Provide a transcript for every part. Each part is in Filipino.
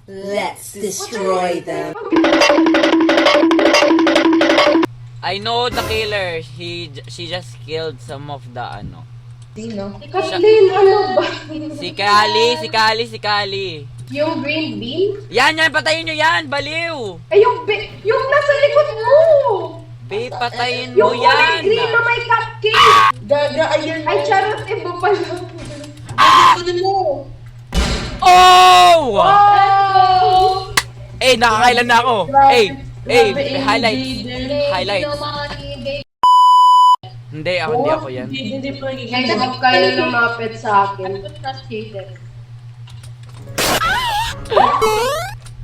Let's destroy them. I know the killer. She just killed some of the Sino? Kathleen, ano ba? Si Kali. Yung green bean? Yan, patayin nyo yan, baliw! Ay, yung nasa likod mo! Patayin Yung mo kulay yan! green na may cupcake! Gaga, ayun Ay, charot, iba pala. Ano mo? Oh! Oh! Nakakailan na ako! May highlights! Highlights! Hindi ako yan. Hindi pa nagiging Guys, huwag kayo lumapit sa akin.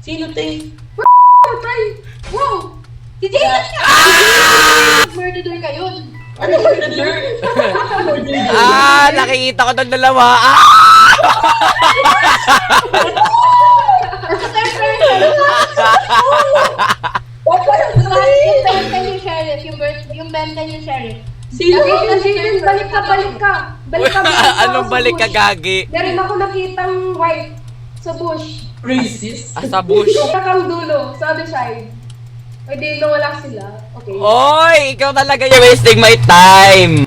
Sino, te? Patay! Wow! Si Jason nga! Murderer ka yun! Ano murderer? Nakikita ko ng dalawa! Yung benta niyo, Sheriff. Sino? Jason, balik ka! Balik ka! Anong balik ka, gagi? Meron ako nakitang white sa bush. Racist? Sa bush. Kakang dulo, sa other side. Ay, di nawala sila. Okay. Oy! Ikaw talaga yung wasting my time!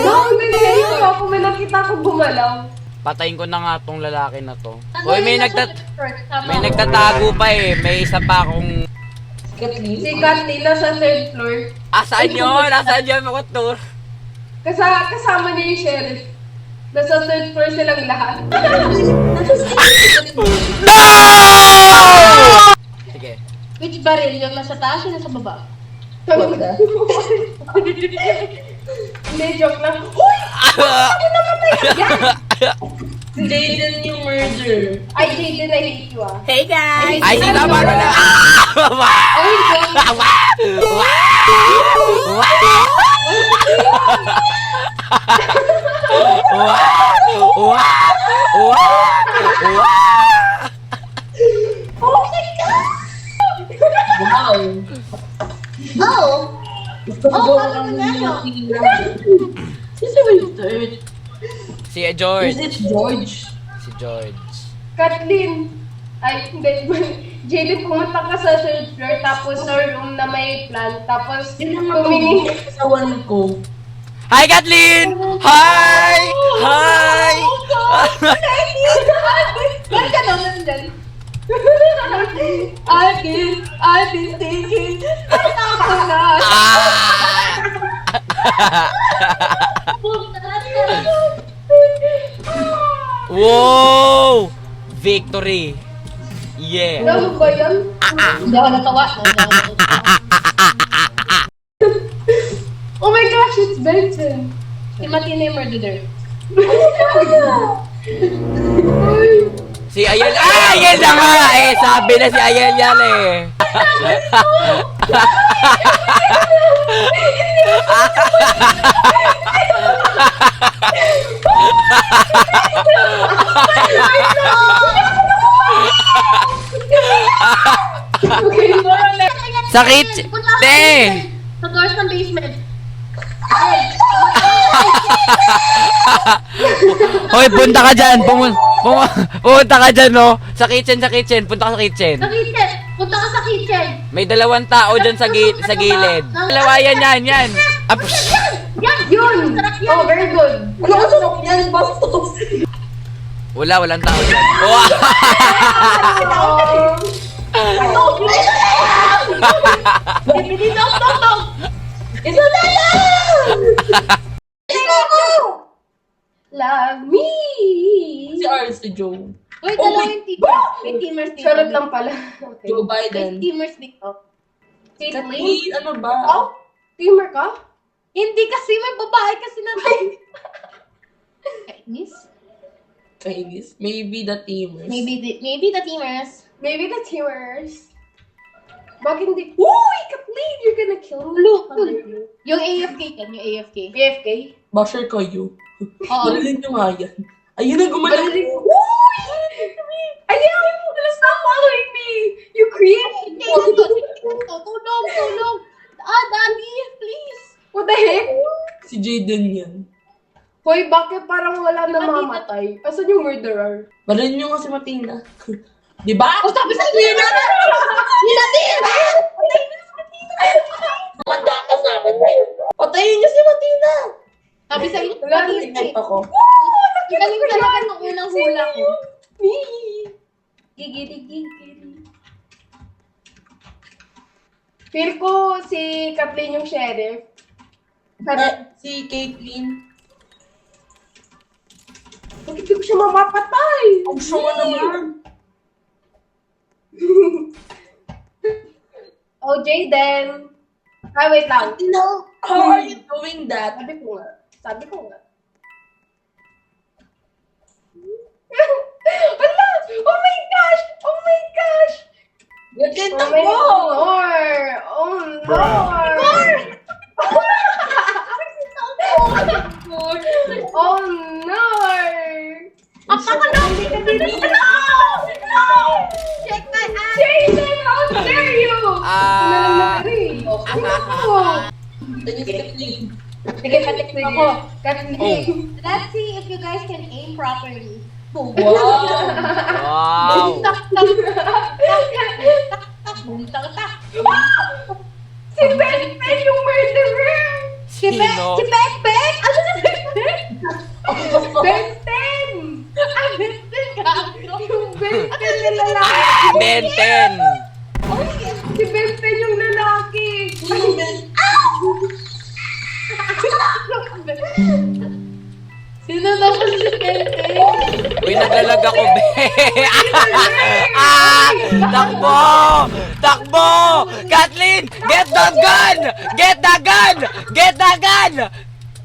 No, hindi sa'yo. Ako may nakita ko gumalaw. Patayin ko na nga tong lalaki na to. Hoy, may nagtatago pa eh. May isa pa akong... Kathleen? Si Kathleen nasa third floor. Asaan yun? Asaan yun? Makutur. Kasama niya yung sheriff. Nasa third floor silang lahat. No! Sige. Which barrel? Yung nasa taas o nasa baba? Wala. Hindi, joke lang. Uy! Si Jaden yung murderer. Ay, Jaden, I hate you ah. Hey guys! Ay, sinama ko na! Wow! Oh! Oh, parang nanalo. Sino ba yung third? Si George. Is it George? Si George. Kathleen. Ay, hindi. Jaden, pumunta ka sa third floor, tapos sa room na may plant, tapos Yun naman tumingin. yung kasawan ko. Hi, Kathleen! Hi! Hi! Ba't ka naman dyan? I've been thinking, ako na. Wow! Victory! Yeah! Ano ba yan? Hindi ako natawa. Oh my gosh, it's Benson. Si Matina yung murderer. Si Ayel... Ayel na nga! Sabi na si Ayel yan eh! Sakit! Te! Sa doors ng basement. Hoy, punta ka dyan! Pumunta ka dyan, no? Sa kitchen! Punta ka sa kitchen! Sa kitchen! Punta ka sa kitchen! May dalawang tao dyan sa gilid. Dalawa yan! Ah, Yan! Yun! Oh, very good. Ano ka sarap yan? Bastos! walang tao dyan. Wow! Isa na lang! Love me! Si Ars, si Joe. Uy, dalawang teamers. May teamers dito. Charot lang pala. Okay. Joe May Biden. teamers dito. Kathleen, ano ba? Oh? Teamer ka? Hindi kasi may babae kasi natin. Kainis? Kainis. Maybe the teamers. Maybe the teamers. Maybe the teamers. Bakit hindi? Uy, Kathleen, you're gonna kill me. Look! Yung AFK kan, yung AFK. AFK? Basher kayo. Oo. Marilin nyo nga yan. Ayun na, gumalaw. Uy! Ayaw! Stop following me! You creep! Tulong! Daddy, please! What the heck? Si Jaden yan. Hoy, bakit parang wala namamatay? Asan yung murderer? Marilin nyo nga si Matina. Di ba? O sabi sa inyo na! Nila din! Manda ka sa akin ngayon. Patayin niyo si Matina. Sabi sa inyo, Wala matiis na eh. ako. Galing talaga nung unang hula ko. Gigiri-gigiri. Feel ko si Kathleen yung sheriff. Si Caitlyn. Bakit di ko siya mamapatay? Ang sawa naman. Oh, Jaden. Ay, wait lang. No, how are you doing that? Sabi ko nga. Sabi ko nga. Wala! Oh my gosh! Oh my gosh! Ganyan Oh my Lord! Oh Lord! Oh Lord! Hindi ka dito. No! No! Check my ass! Jaden, how dare you? Sige, patik ako. Kathleen. Let's see if you guys can aim properly. Wow! Wow! Tak, tak, tak, tak, boom, tak, tak. Si Ben Ben yung murderer! Si Bek! Sino? Si Bek Bek! Ano si Bek Bek? Ben Ben! Ah, Bek Bek! Yung Ben Ben na lalaki! Benten! Oh, yes! Si Ben Ben yung lalaki! Sino na po si Bek Bek? Uy, naglalag ako, be! Ah! Takbo! Takbo! Kathleen! Get the gun! Get the gun! Get the gun!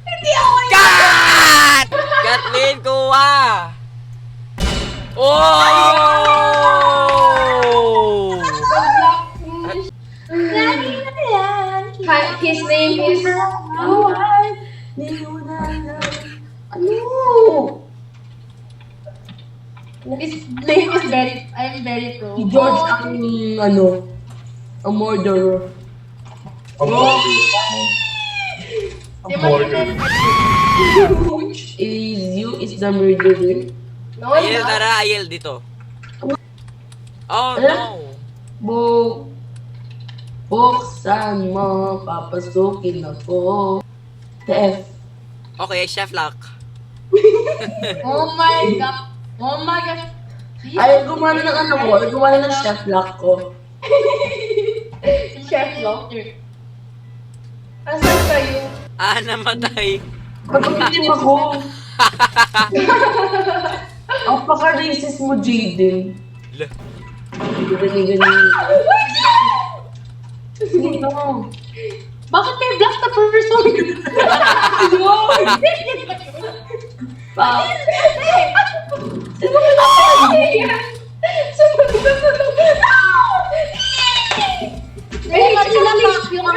Hindi ako yun! Cut! Kathleen, kuha! Oh! Lagi na yan! His name is... Ano? His name is very... I'm very pro. Si George ang ang murderer. Di ba yun? Is the murderer. No, Ayel, tara, Ayel, dito. Oh, no. Buksan mo, papasukin ako. F. Okay, Chef Lock. Oh my God! Oh my God! Ay, gumana ng ko. Ay, gumana ng chef lock ko. Chef Lock. Asan kayo? Ah, namatay. Pagkakitim ako. Ang paka-racist mo, Jaden. Lah. Ganyan. Sino? Bakit may black na person? Pa. Eh, kanina lock yung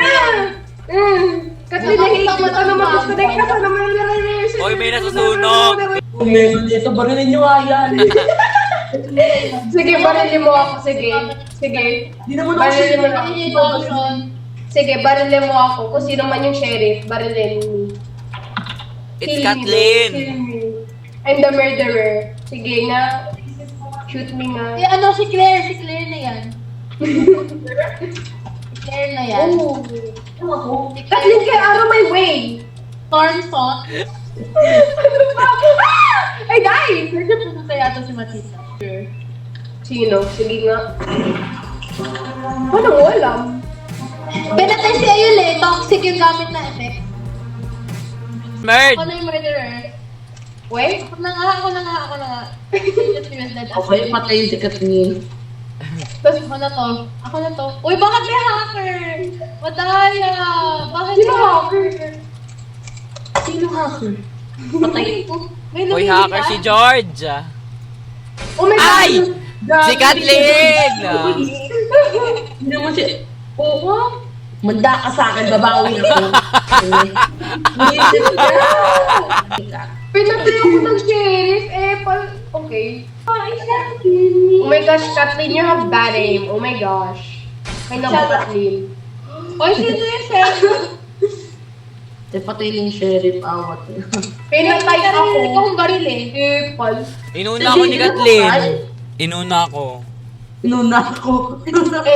Kathleen, nakikita mo naman gusto na ka naman yung nare-research. Hoy, may nasusunog. Meron dito, barilin nyo nga yan. Sige, barilin mo ako. Sige. Sige. Hindi naman ako Barilin mo siya. ako. Sige, barilin mo ako. Kung sino man yung sheriff, barilin mo. It's Kathleen. Kill me. I'm the murderer. Sige nga. Shoot me nga. Si ano, si Claire na yan. Si Claire na yan. Oh. Si Kathleen, get out of my way! Thornton. Ano ba? Ah! I died! Nandito sa yata si Matita. Sino? Sige nga. Paano mo alam? Pinatay si Ayul eh. Toxic yung gamit na effect. Murd! Ako na yung murderer. Wait? Ako na nga. Okay, patayin si Kathleen. Tapos, Ako na to. Uy, bakit may hacker? Madaya! Bakit sino may hacker? Sino hacker? Patayin. May Hoy, lumilipad? hacker si George. Oh my God! Ay! Si Kathleen! Hindi naman si... Oo. Manda ka sa akin, babawi ako. Pinatay ako ng sheriff. Okay. Oh my gosh, Kathleen, you have bad aim. Oh my gosh. Ay naku, Kathleen. Uy, sino yung sheriff? Patay yung sheriff, awat. Pinatay Narinig ko ako. kung baril eh. Epal. Inuna ako ni Kathleen. Inuna ako. Inuna ako. Inuna ako.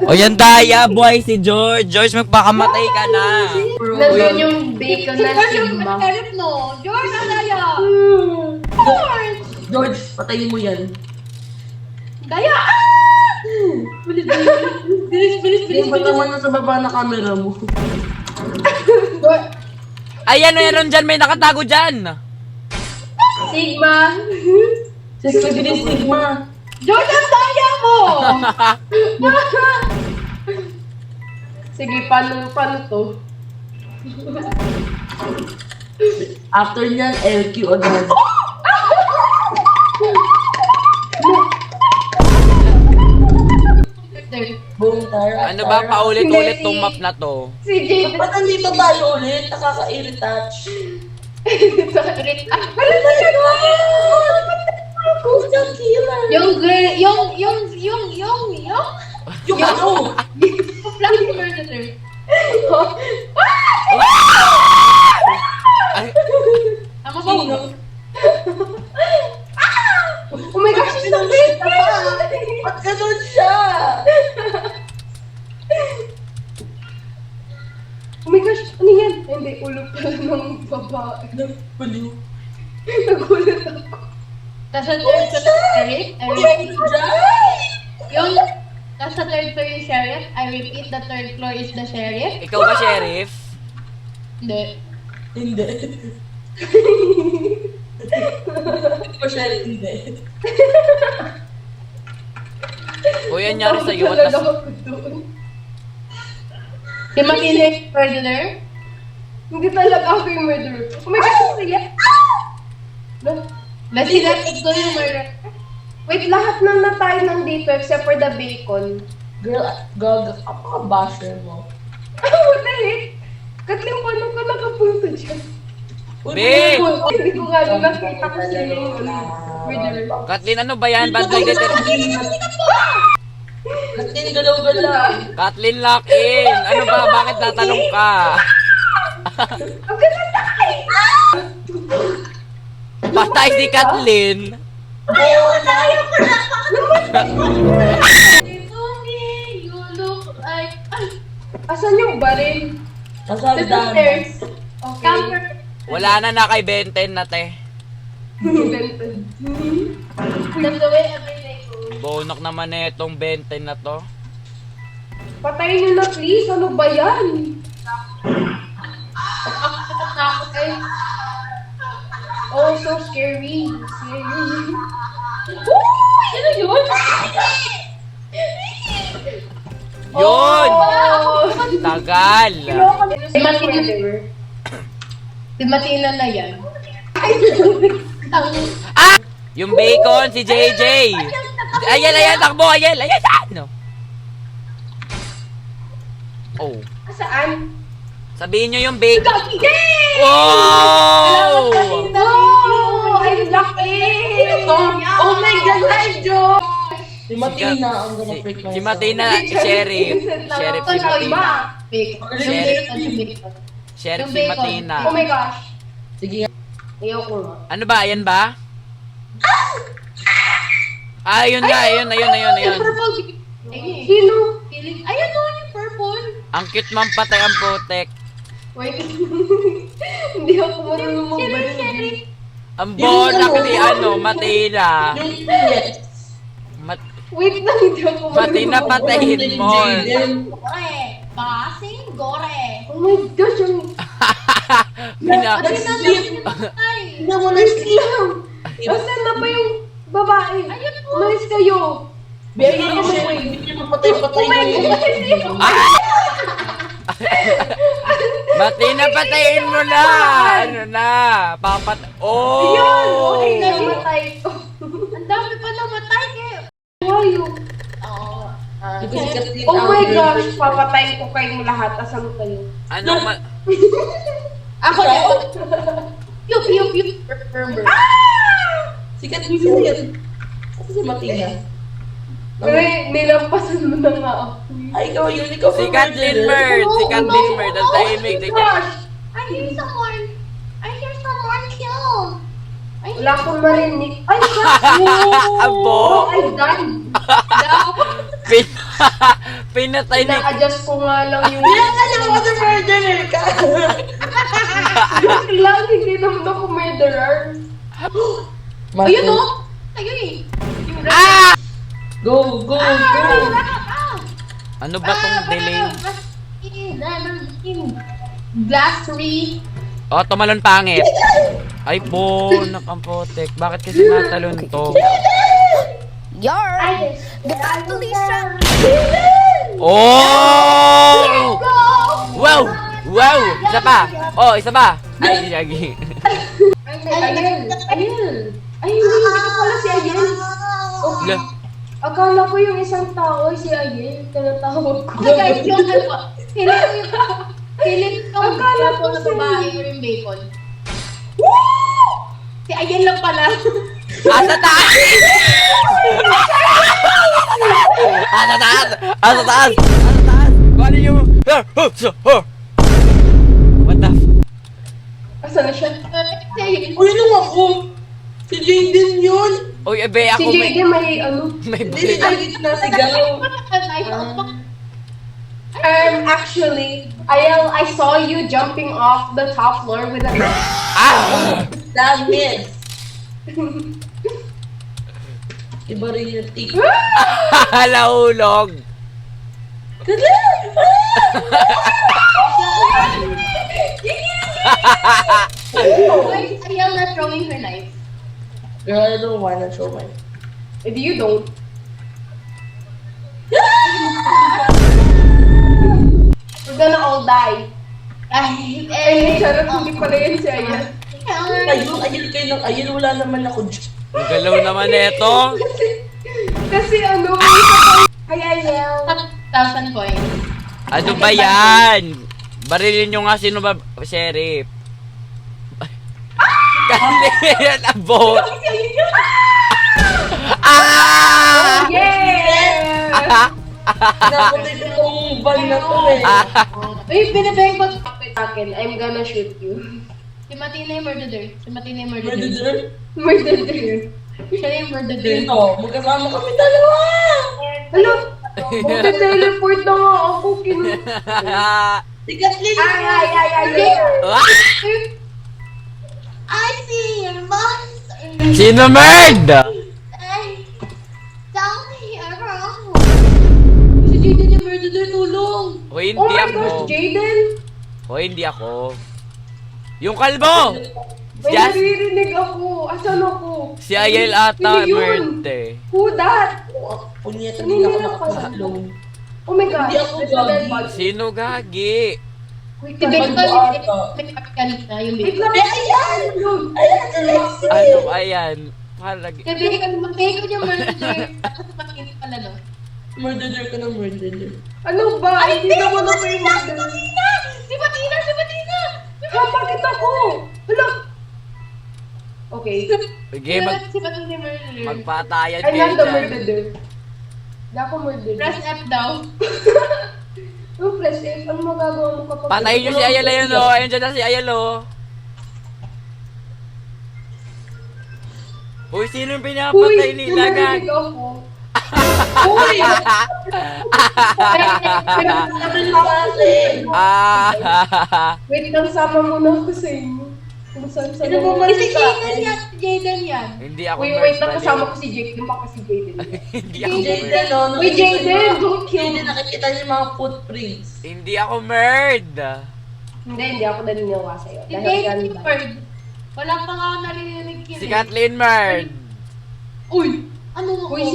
O yan, Daya, boy, si George. George, magpakamatay ka na. Nandun yung bacon Si na George yung Sigma. sheriff, no? George, ang daya! George! George, patayin mo yan. Daya! Bilis, bilis, bilis, bilis, Yung ba bilis. naman nasa baba na camera mo? Ayan, meron dyan. May nakatago dyan. Sigma. Sige, Sigma. George, ang daya mo! Sige, paano to? After niyan, LQ agad. Boom, tara. Ano ba, paulit-ulit tong map na to? Si Jade. Ba't nandito tayo ulit? Nakaka-irritate. Who's the killer? Yung girl, yung Yung ano? flash murderer. Ay, Tama ba mo? Oh my gosh, she's so pretty! Ba't ganun siya? Oh my gosh, ano yan? Hindi, ulo pala ng babae. Baliw. Nagulat ako. Tapos sa third sheriff, I repeat. Yung nasa third floor yung sheriff, I repeat, the third floor is the sheriff. ikaw ba, Sheriff? Hindi. Hindi. Hindi ko siya hindi. O yan nangyari sa'yo. At Talaga nas- ako doon. Si Matilda yung murderer. Hindi talaga ako yung murderer. Oh my gosh, ano yan? Na sinatid ko yung murderer. Wait, lahat na tayo nandito except for the bacon. Girl, gag, apaka-basher mo. What the heck? Katlin, paano ka nakapunta dyan? Babe! Hindi ko nga doon nakita ko sila yung murderer. Kathleen, ano ba yan? Bad boy ka Katlin, galaw-galaw. Kathleen, lock in. Ano ba? Bakit tatanong ka? Ang ganda tayo! Patay si Kathleen. Tony, you look like... Asan yung baril? Nasa Sa dami. stairs. Camper. Wala na na kay Benten na, te. Invented. That's the way everything goes. Bonok naman na itong Benten na to. Patayin nyo na please, ano ba yan? Ang nakatakot eh. Oh, so scary. Scary. Ano yun? Yun! Oh! Tagal! Si Matilda. Si Matilda na yan. Ah! Yung bacon, si JJ! Ayan, takbo! Ayan! No. Oh. Saan? Sabihin nyo yung bacon. Oh! Wow! I'm lucky! Oh my God, hi, Joe! Si Matina, ang gonna freak Si Matina, Sheriff. Sheriff si Matina. Sheriff. Sheriff si Matina. Oh my gosh. Sige nga. Ayoko nga. Ano ba? Ayan ba? Ah, ayun nga. Ayun. Purple. Sino? Feeling. Ayun o, yung purple. Ang cute man patay ang putek. Wait. Hindi ako marunong magbaril. Ang bonak ni Matina. Yung yes. Wait lang, hindi ako Matina, marunong patayin mo. Gore. Basing gore. Oh my gosh, yung... Nag-sleep. Ay. Tingnan mo na-sleep. Asan na ba yung babae? Ayun po. Umalis kayo. Baby, hindi niya mapatay-patay na yun. Matina, patayin mo na. Ano na? Oh! Yun! Okay na, matay ko. Ang dami pa namatay eh. Wayo. Oo. Ito si Kathleen Oh my Allen. gosh, papatayin ko kayong lahat. Asan kayo? Ano ma... Ako na. Yup, yup, yup. Remember. Si Kathleen sino yan? Kasi si Matina. Uy, nilampasan mo na nga ako. Ay, ikaw yun. Ikaw Si Kathleen Bird. Si Kathleen Bird. Ang tahimik. Gosh! I hear someone. I hear someone kill. I Wala akong marinig. Ay, Abo! I died. Pin pinatay ni... Na-adjust ko nga lang yung... Alam mo na murderer ka! Joke lang, hindi naman ako murderer. Ayun o! Ayun eh! Yung red. Ah! Go, go, go! Ano ba tong delay? Glass 3. Oh, tumalon pangit. Ay po, nakampotek. Bakit kasi matalon to? Oh! Wow! Wow! Isa pa! Oh, isa pa! Ay, Shaggy. Ayel! Ay, hindi ko pala si Ayel. Okay. Akala ko yung isang tao ay si Ayel. Tinatawag ko. Okay guys, yung ano, feeling ko Akala ko na si- babae or yung bacon. Si Ayan lang pala. Asa taas! Asa taas! Asa taas! Asa taas! Kung ano yung... What the f... Asan na siya? Si Ayan. Uy, nung ako! Si Jaden yun! Uy, ebe, Si ako JD may ano. may Hindi si Jaden nasigaw! Actually, Ayel, I saw you jumping off the top floor with a Ah! That miss! Iba rin yung tig. Lahulog! Why is Ariel not throwing her knife? Girl, I don't wanna show my... If you don't. We're gonna all die. Ay, Ay, charot, hindi pala yun si Ayel. Ayun kayo ng ayun, wala naman ako dyan. Ang galaw naman neto. Kasi ano, may isa pa kay Ayel. 1,000 points. Ano ba yan? Barilin nyo nga sino ba, sheriff. Kasi yan ang vote. Ah! Yeah! Nakulit itong van na to eh. Uy, binibeng ko sa akin. I'm gonna shoot you. Si Matina yung murderer. Si Matina yung murderer. Murderer? Murder. Siya yung murderer. Dito, magkasama kami dalawa! Hello? Magte-teleport na nga ako. Si Kathleen! Ay. I see your monster. Sino merd? Ay, tell me around. Si Jaden yung murderer, tulong! Hoy, Oh hindi my ako. gosh, Jaden! Hoy, hindi ako. Yung kalbo! May Just, naririnig ako. Asan ako? si Ayel ata Hindi yun. merd eh. Who that? Punyeta, hindi na ako Hindi nakapalong. Oh my gosh. Hindi ako there's a dead gagi. body. Sino gagi? Wait, Si Bacon, ata. may kanina yung Wait bacon. lang. Ayan! Ano ayan? Palag... Si Bacon yung murderer. Tapos si Matina pala, no? Murderer ka ng murderer. Ano ba? Hindi naman ako yung mother. Si Matina! Bakit ako? Hala! Okay. Sige, Si Matina yung murderer. magpatayan I'm kayo not the dyan. murderer. Hindi ako murderer. Press F daw. Ano press F? Ano magagawa mo kapag... Patayin nyo si Ayel, ayun o. Ayun dyan na si Ayel o. Uy, sino yung pinapatay Uy, nila, narinig gan? ako. Uy! Sabi niyo sa akin! Ah, Wait lang, sama muna ako sa inyo. Kung saan Sino mo man Si sa Jaden akin? yan! Si Jaden yan! hindi ako Wait merch lang, bali. kasama ko si Jake. Yung baka si Jaden. Hindi ako merch. Jaden, no? Uy, Jaden! Don't kill Jaden, me. nakikita niyo yung mga footprints. Hindi ako merd. Hindi ako naniniwala sa'yo. Si Dahil Jaden yan yung word. Wala pa nga ako naririnig yun Si eh. Kathleen merd. Uy! Ano ako? Uy,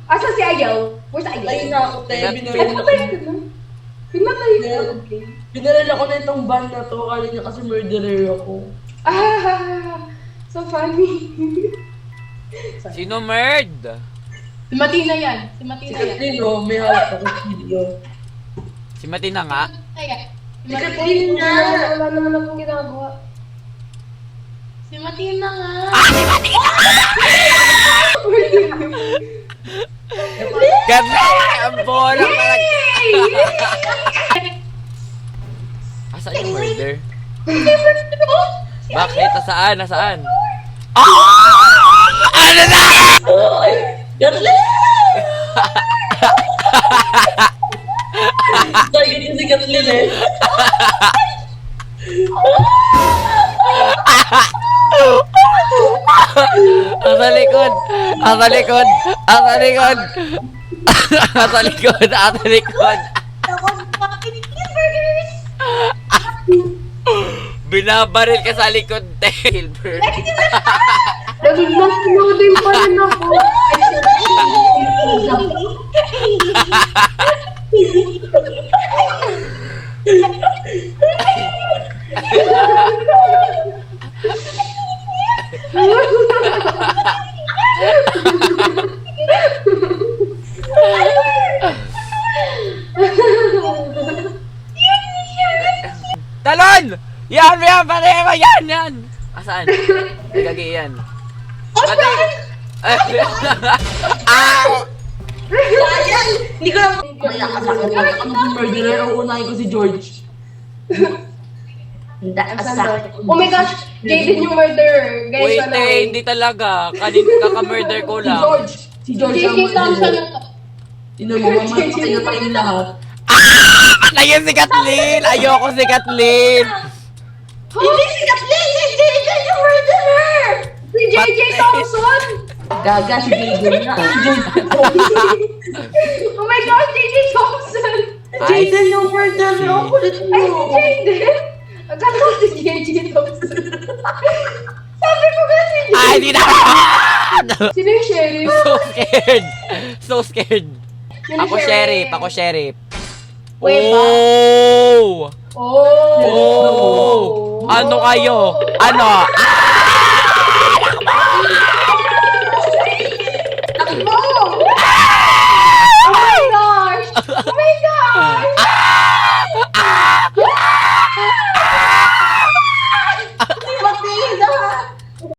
asa si Ayaw? Where's Ayaw? Ayun na ako, te. Ay, Ay, Binaril patay ako. ka na. Pinatay ka. Okay. Binaril ako na itong van na to. Kala niya kasi murderer ako. Ah, so funny. Sino merd? Si Matina yan! Si Si Matina yan! Kathleen, no? May hawak ako video. Si Matina nga. Ayan. Si Kathleen nga! Wala naman akong ginagawa. Si Matina nga! Kathleen! Ang bola talaga. Asan yung murder? Bakit? Nasaan? Nasaan? Ano na? Oy! Kathleen! Target niya si Kathleen eh. Asa likod! Asa likod! Asa likod! Asa likod! Asa likod! Binabaril ka sa likod, te. Gilbert. Nag-loading pa rin ako. Talon! Yan! Yan! Pati mo! Yan! Yan! Asaan? Gagi yan. Pati! Ah! Sayang! Hindi ko lang... Kaya ka sa akin. Ano yung murderer? Ang unahin ko si George. Hindi ka sa akin. Oh my gosh, Jaden yung murderer. Guys, Wait, ano? eh, hindi talaga. Kaka-murder ko Si lang. George! Si George ang JJ Thompson murderer. na to. Sino mo, mamatay na tayo lahat. Patayin si Kathleen! Ayoko si Kathleen! Hindi si Kathleen! Si JJ yung murderer! Si JJ Thompson! Gaga, si JJ na. Si JJ Oh my gosh, JJ Thompson! Jaden yung murderer. Ang kulit mo. Ay, si Jaden! Akala ko si JJ Thompson. Sabi ko nga si JJ. Ay, di na! Sino yung sheriff? So scared! So scared! Sino Ako sheriff! Ako sheriff! Wait, Oh! Oh! Oh! Ano kayo? Ano? Takbo!